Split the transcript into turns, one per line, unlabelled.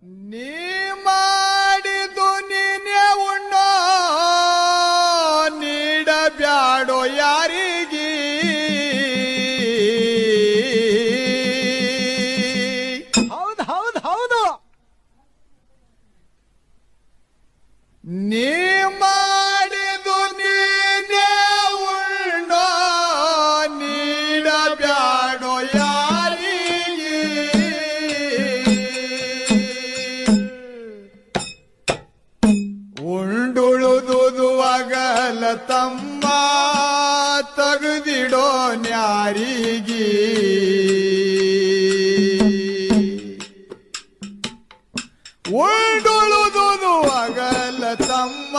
ನೀ ಮಾಡಿದು ನೀನೇ ಉಣ್ಣೋ ನೀಡಬ್ಯಾಡೋ ಯಾರಿಗೆ
ಹೌದು ಹೌದು ಹೌದು
ನೀ ಮಾಡಿದು ನೀನೇ ಉಣ್ಣೋ ನೀಡಬ್ಯಾಡೋ ಯಾರಿಗೆ ಉಂಡುಳುದುದು ಅಗಲ ತಮ್ಮ ತಗದಿಡೋ ನ್ಯಾರಿಗೆ ಉಂಡುಳುದುದು ಅಗಲ ತಮ್ಮ